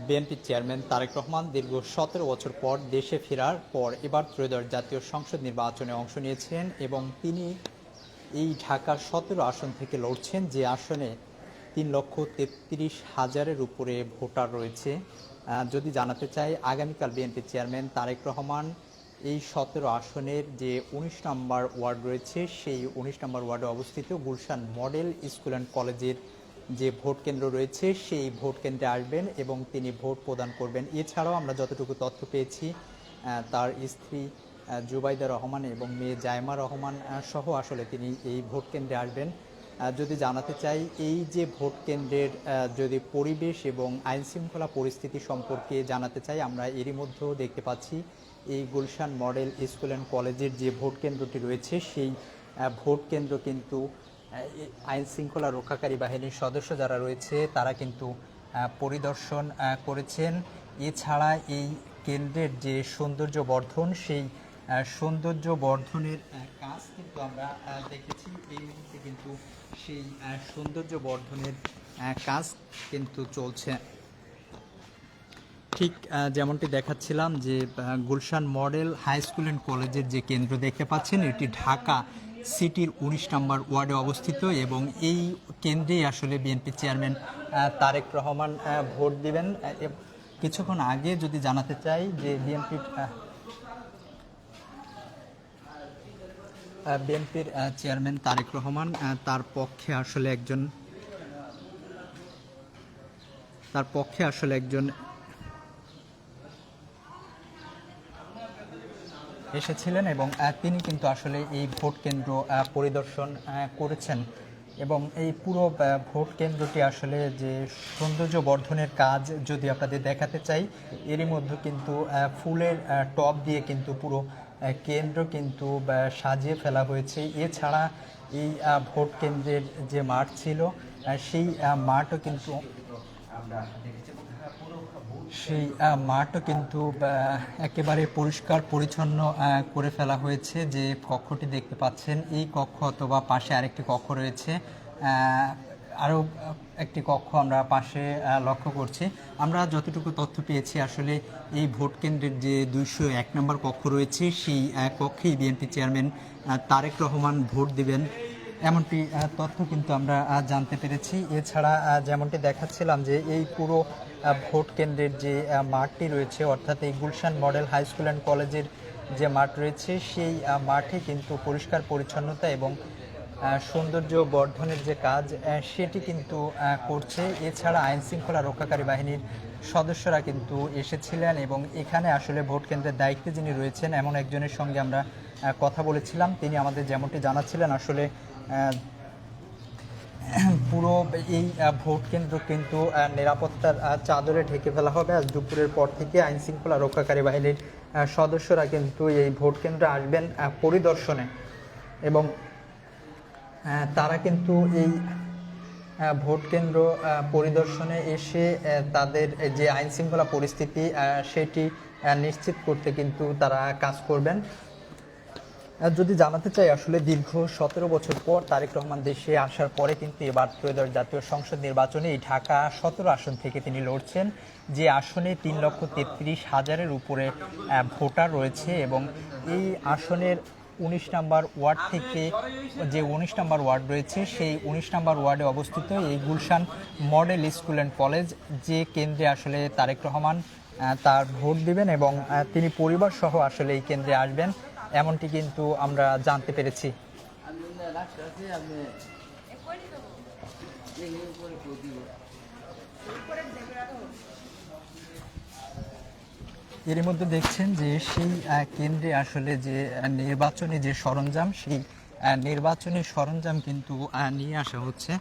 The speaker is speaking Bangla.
বিএনপি চেয়ারম্যান তারেক রহমান দীর্ঘ ১৭ বছর পর দেশে ফেরার পর এবার ত্রয়োদশ জাতীয় সংসদ নির্বাচনে অংশ নিয়েছেন এবং তিনি এই ঢাকার ১৭ আসন থেকে লড়ছেন, যে আসনে ৩,৩৩,০০০-এর উপরে ভোটার রয়েছে। যদি জানাতে চাই, আগামীকাল বিএনপি চেয়ারম্যান তারেক রহমান এই ১৭ আসনের যে ১৯ নম্বর ওয়ার্ড রয়েছে, সেই ১৯ নম্বর ওয়ার্ডে অবস্থিত গুলশান মডেল স্কুল অ্যান্ড কলেজের যে ভোট কেন্দ্র রয়েছে, সেই ভোট কেন্দ্রে আসবেন এবং তিনি ভোট প্রদান করবেন। এছাড়াও আমরা যতটুকু তথ্য পেয়েছি, তার স্ত্রী জুবাইদা রহমান এবং মেয়ে জায়মা রহমান সহ আসলে তিনি এই ভোট কেন্দ্রে আসবেন। যদি জানাতে চাই, এই যে ভোট কেন্দ্রের যদি পরিবেশ এবং আইনশৃঙ্খলা পরিস্থিতি সম্পর্কে জানাতে চাই, আমরা এরই মধ্যেও দেখতে পাচ্ছি এই গুলশান মডেল স্কুল অ্যান্ড কলেজের যে ভোট কেন্দ্রটি রয়েছে, সেই ভোট কেন্দ্র কিন্তু আইন শৃঙ্খলা রক্ষাকারী বাহিনীর সদস্য যারা রয়েছে তারা কিন্তু পরিদর্শন করেছেন। এছাড়া এই কেন্দ্রের যে সৌন্দর্য বর্ধন, সেই সৌন্দর্য বর্ধনের কাজ কিন্তু আমরা দেখেছি। এই মুহূর্তে কিন্তু সেই সৌন্দর্য বর্ধনের কাজ কিন্তু চলছে। ঠিক যেমনটি দেখাচ্ছিলাম যে Gulshan model high school and কলেজের যে কেন্দ্র দেখতে পাচ্ছেন, এটি ঢাকা সিটির ১৯ নম্বর ওয়ার্ডে অবস্থিত এবং এই কেন্দ্রেই আসলে BNP chairman Tarique Rahman vote দিবেন। কিছুক্ষণ আগে যদি জানাতে চাই যে বিএনপির চেয়ারম্যান তারেক রহমান তার পক্ষে আসলে একজন এসেছিলেন এবং তিনি কিন্তু আসলে এই ভোট কেন্দ্র পরিদর্শন করেছেন এবং এই পুরো ভোট কেন্দ্রটি আসলে যে সৌন্দর্য বর্ধনের কাজ যদি আপনাদের দেখাতে চাই, এরই মধ্যে কিন্তু ফুলের টব দিয়ে কিন্তু পুরো কেন্দ্র কিন্তু সাজিয়ে ফেলা হয়েছে। এছাড়া এই ভোট কেন্দ্রের যে মাঠ ছিল, সেই মাঠও কিন্তু একেবারে পরিষ্কার পরিচ্ছন্ন করে ফেলা হয়েছে। যে কক্ষটি দেখতে পাচ্ছেন, এই কক্ষ অথবা পাশে আরেকটি কক্ষ রয়েছে, আরও একটি কক্ষ আমরা পাশে লক্ষ্য করছি। আমরা যতটুকু তথ্য পেয়েছি, আসলে এই ভোট কেন্দ্রের যে ২০১ নম্বর কক্ষ রয়েছে, সেই কক্ষেই বিএনপি চেয়ারম্যান তারেক রহমান ভোট দিবেন, এমনটি তথ্য কিন্তু আমরা জানতে পেরেছি। এছাড়া যেমনটি দেখাচ্ছিলাম যে এই পুরো ভোট কেন্দ্রের যে মাঠটি রয়েছে, অর্থাৎ এই Gulshan model high school and কলেজের যে মাঠ রয়েছে, সেই মাঠে কিন্তু পরিষ্কার পরিচ্ছন্নতা এবং সৌন্দর্য বর্ধনের যে কাজ সেটি কিন্তু করছে। এছাড়া আইন শৃঙ্খলা রক্ষাকারী বাহিনীর সদস্যরা কিন্তু এসেছিলেন এবং এখানে আসলে ভোট কেন্দ্রের দায়িত্বে যিনি রয়েছেন এমন একজনের সঙ্গে আমরা কথা বলেছিলাম। তিনি আমাদের যেমনটি জানাচ্ছিলেন, আসলে পুরো এই ভোট কেন্দ্র কিন্তু নিরাপত্তার চাদরে ঢেকে ফেলা হবে। আজ দুপুরের পর থেকে আইন শৃঙ্খলা রক্ষাকারী বাহিনীর সদস্যরা কিন্তু এই ভোট কেন্দ্রে আসবেন পরিদর্শনে এবং তারা কিন্তু এই ভোট কেন্দ্র পরিদর্শনে এসে তাদের যে আইন শৃঙ্খলা পরিস্থিতি সেটি নিশ্চিত করতে কিন্তু তারা কাজ করবেন। যদি জানাতে চাই, আসলে দীর্ঘ ১৭ বছর পর তারেক রহমান দেশে আসার পরে কিন্তু এবার ত্রয়োদশ জাতীয় সংসদ নির্বাচনে এই ঢাকা ১৭ আসন থেকে তিনি লড়ছেন, যে আসনে ৩,৩৩,০০০-এর উপরে ভোটার রয়েছে এবং এই আসনের ১৯ নম্বর ওয়ার্ড থেকে যে ১৯ নম্বর ওয়ার্ড রয়েছে, সেই ১৯ নম্বর ওয়ার্ডে অবস্থিত এই Gulshan model school and college, যে কেন্দ্রে আসলে তারেক রহমান তার ভোট দিবেন এবং তিনি পরিবার সহ আসলে এই কেন্দ্রে আসবেন, এমনটি কিন্তু আমরা জানতে পেরেছি। এর মধ্যে দেখছেন যে সেই কেন্দ্রে আসলে যে নির্বাচনী যে সরঞ্জাম, সেই নির্বাচনী সরঞ্জাম কিন্তু নিয়ে আসা হচ্ছে।